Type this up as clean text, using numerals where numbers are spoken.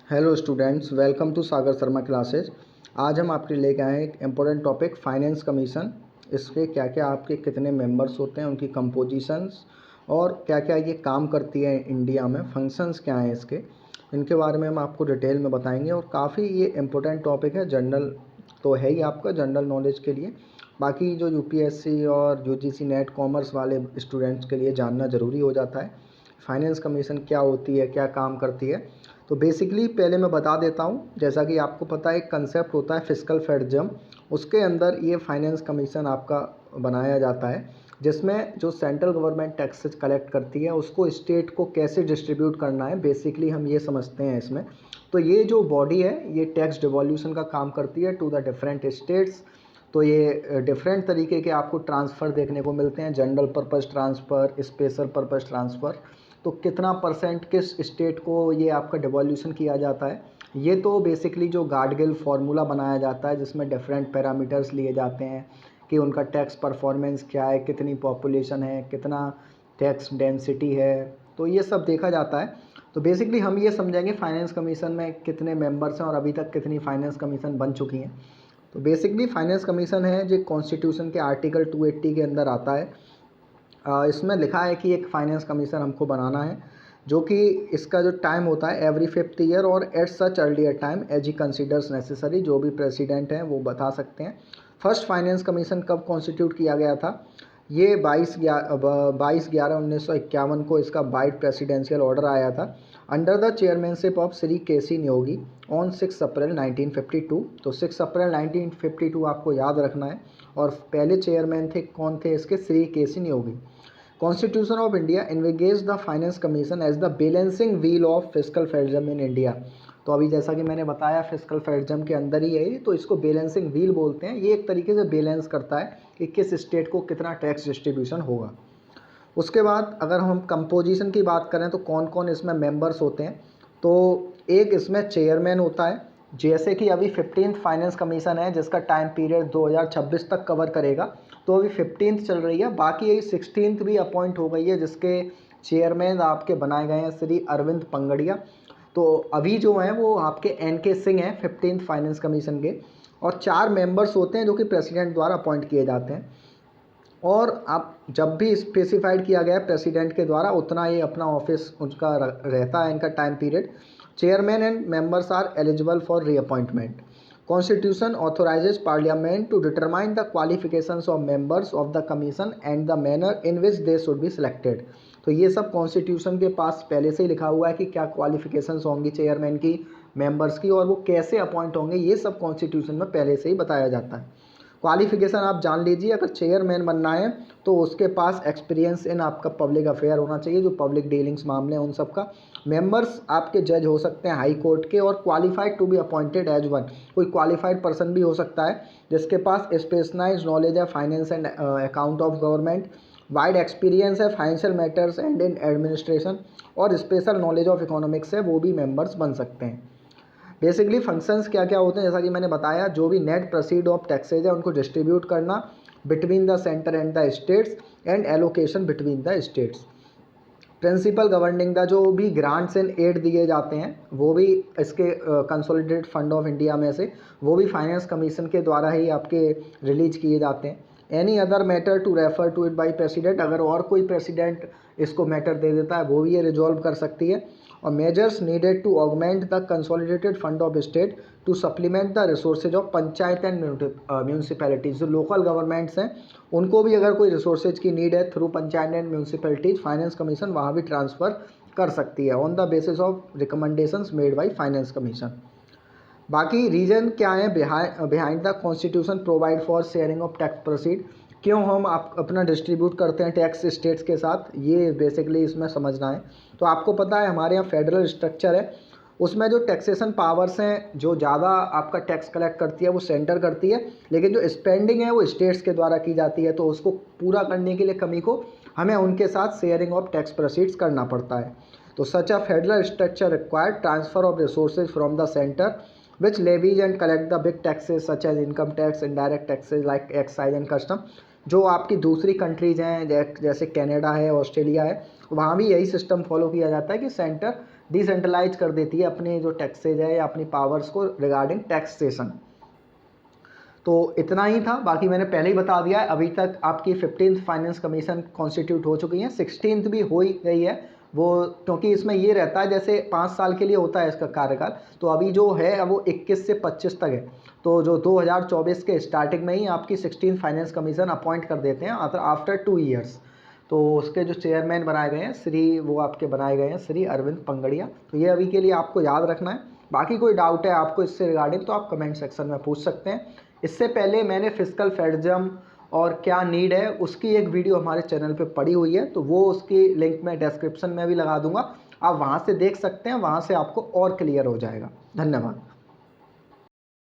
Hello students, welcome to Sagar Sharma classes. आज हम आपके लेके आए हैं एक इम्पोर्टेंट टॉपिक फाइनेंस कमीशन। इसके क्या क्या आपके कितने मेंबर्स होते हैं, उनकी कंपोजिशंस और क्या क्या ये काम करती है इंडिया में, फंक्शंस क्या हैं इसके, इनके बारे में हम आपको डिटेल में बताएंगे। और काफ़ी ये इम्पोर्टेंट टॉपिक है, जनरल तो है ही आपका जनरल नॉलेज के लिए, बाकी जो यूपीएससी और यूजीसी नेट कॉमर्स वाले स्टूडेंट्स के लिए जानना ज़रूरी हो जाता है। फाइनेंस कमीशन क्या होती है, क्या काम करती है। तो बेसिकली पहले मैं बता देता हूँ, जैसा कि आपको पता है एक कंसेप्ट होता है फिस्कल फेडरलिज्म, उसके अंदर ये फाइनेंस कमीशन आपका बनाया जाता है, जिसमें जो सेंट्रल गवर्नमेंट टैक्सेस कलेक्ट करती है उसको स्टेट को कैसे डिस्ट्रीब्यूट करना है, बेसिकली हम ये समझते हैं इसमें। तो ये जो बॉडी है ये टैक्स डिवोल्यूशन का काम करती है टू द डिफरेंट स्टेट्स। तो ये डिफरेंट तरीके के आपको ट्रांसफ़र देखने को मिलते हैं, general purpose transfer, special purpose transfer. तो कितना परसेंट किस स्टेट को ये आपका डिवोल्यूशन किया जाता है, ये तो बेसिकली जो गार्डगिल फार्मूला बनाया जाता है जिसमें डिफरेंट पैरामीटर्स लिए जाते हैं कि उनका टैक्स परफॉर्मेंस क्या है, कितनी पॉपुलेशन है, कितना टैक्स डेंसिटी है, तो ये सब देखा जाता है। तो बेसिकली हम ये समझेंगे फाइनेंस कमीशन में कितने मेंबर्स हैं और अभी तक कितनी फाइनेंस कमीशन बन चुकी हैं। तो बेसिकली फाइनेंस कमीशन है जो कॉन्स्टिट्यूशन के आर्टिकल 280 के अंदर आता है। इसमें लिखा है कि एक फाइनेंस कमीशन हमको बनाना है, जो कि इसका जो टाइम होता है एवरी 5th ईयर और at such earlier time as he considers necessary. जो भी प्रेसिडेंट हैं वो बता सकते हैं। फर्स्ट फाइनेंस कमीशन कब कॉन्स्टिट्यूट किया गया था, ये 22/11/1951 को इसका बाइट प्रेसिडेंशियल ऑर्डर आया था under the chairmanship of Shri KC Neogy on 6 April 1952। तो 6 अप्रैल 1952 आपको याद रखना है। और पहले चेयरमैन थे कौन थे इसके, श्री केसी Neogy. Constitution of India envisages the finance commission as the balancing wheel of fiscal federalism in India. तो अभी जैसा कि मैंने बताया फिस्कल फेडरलिज्म के अंदर ही है, तो इसको बैलेंसिंग व्हील बोलते हैं। ये एक तरीके से बैलेंस करता है कि किस स्टेट को कितना टैक्स डिस्ट्रीब्यूशन होगा। उसके बाद अगर हम कंपोजिशन की बात करें तो कौन कौन इसमें मेंबर्स होते हैं, तो एक इसमें चेयरमैन होता है। जैसे कि अभी 15th फाइनेंस कमीशन है जिसका टाइम पीरियड 2026 तक कवर करेगा, तो अभी 15th चल रही है, बाकी यही 16th भी अपॉइंट हो गई है जिसके चेयरमैन आपके बनाए गए हैं श्री अरविंद पंगड़िया। तो अभी जो हैं वो आपके NK सिंह हैं 15th फाइनेंस कमीशन के। और 4 मेंबर्स होते हैं जो कि प्रेसिडेंट द्वारा अपॉइंट किए जाते हैं। और आप जब भी स्पेसिफाइड किया गया है प्रेसिडेंट के द्वारा उतना ये अपना ऑफिस उनका रहता है, इनका time period. Chairman and members are eligible for reappointment. Constitution authorises parliament to determine the qualifications of members of the commission and the manner in which they should be selected. तो ये सब constitution के पास पहले से ही लिखा हुआ है कि क्या क्वालिफिकेशंस होंगी चेयरमैन की, मेंबर्स की, और वो कैसे अपॉइंट होंगे, ये सब कॉन्स्टिट्यूशन में पहले से ही बताया जाता है। क्वालिफिकेशन आप जान लीजिए, अगर चेयरमैन बनना है तो उसके पास एक्सपीरियंस इन आपका पब्लिक अफेयर होना चाहिए, जो पब्लिक डीलिंग्स मामले हैं उन सब का। मेंबर्स आपके जज हो सकते हैं हाई कोर्ट के, और qualified to be appointed as one. कोई क्वालिफाइड पर्सन भी हो सकता है जिसके पास स्पेशलाइज्ड नॉलेज है finance and account of government, wide experience है financial matters and in administration, और स्पेशल नॉलेज ऑफ इकोनॉमिक्स है, वो भी मेंबर्स बन सकते हैं। बेसिकली फंक्शंस क्या क्या होते हैं, जैसा कि मैंने बताया, जो भी नेट प्रोसीड ऑफ टैक्सेज है उनको डिस्ट्रीब्यूट करना between the centre and the states, and allocation between the states. Principle governing the जो भी ग्रांट्स एंड एड दिए जाते हैं वो भी इसके कंसोलिडेटेड फंड ऑफ इंडिया में से, वो भी फाइनेंस कमीशन के द्वारा ही आपके रिलीज किए जाते हैं। Any other matter to refer to it by president, अगर और कोई प्रेसिडेंट इसको मैटर दे देता है वो भी ये रिजॉल्व कर सकती है। और measures needed to augment the consolidated fund of state to supplement the resources of panchayat and municipalities. जो लोकल गवर्नमेंट्स हैं उनको भी अगर कोई रिसोर्सेज की नीड है through panchayat and municipalities, finance commission वहाँ भी ट्रांसफ़र कर सकती है on the basis of recommendations made by finance commission. बाकी रीज़न क्या है behind the constitution provide for sharing of tax proceed, क्यों हम आप अपना डिस्ट्रीब्यूट करते हैं टैक्स स्टेट्स के साथ, ये बेसिकली इसमें समझना है। तो आपको पता है हमारे यहाँ फेडरल स्ट्रक्चर है, उसमें जो टैक्सेशन पावर्स हैं, जो ज़्यादा आपका टैक्स कलेक्ट करती है वो सेंटर करती है, लेकिन जो स्पेंडिंग है वो स्टेट्स के द्वारा की जाती है। तो उसको पूरा करने के लिए कमी को हमें उनके साथ शेयरिंग ऑफ टैक्स प्रोसीड्स करना पड़ता है। तो such a federal structure required transfer of resources from the centre which levies and collect the big taxes such as income tax, indirect taxes like excise and custom। जो आपकी दूसरी countries हैं जैसे Canada है, ऑस्ट्रेलिया है, वहाँ भी यही सिस्टम फॉलो किया जाता है कि सेंटर डिसेंट्रलाइज कर देती है अपने जो टैक्सेज है या अपनी पावर्स को रिगार्डिंग टैक्सेशन। तो इतना ही था, बाकी मैंने पहले ही बता दिया है। अभी तक आपकी 15th फाइनेंस कमीशन कॉन्स्टिट्यूट हो चुकी है, 16th भी हो ही गई है वो, क्योंकि इसमें ये रहता है जैसे 5 साल के लिए होता है इसका कार्यकाल। तो अभी जो है वो 21 से 25 तक है। तो जो 2024 के स्टार्टिंग में ही आपकी 16th फाइनेंस कमीशन अपॉइंट कर देते हैं आफ्टर 2 ईयर्स। तो उसके जो चेयरमैन बनाए गए हैं वो आपके बनाए गए हैं श्री अरविंद पंगड़िया। तो ये अभी के लिए आपको याद रखना है। बाकी कोई डाउट है आपको इससे रिगार्डिंग तो आप कमेंट सेक्शन में पूछ सकते हैं। इससे पहले मैंने फिस्कल फेडरलिज्म और क्या नीड है उसकी एक वीडियो हमारे चैनल पे पड़ी हुई है, तो वो उसकी लिंक मैं डिस्क्रिप्शन में भी लगा दूंगा, आप वहाँ से देख सकते हैं, वहाँ से आपको और क्लियर हो जाएगा। धन्यवाद।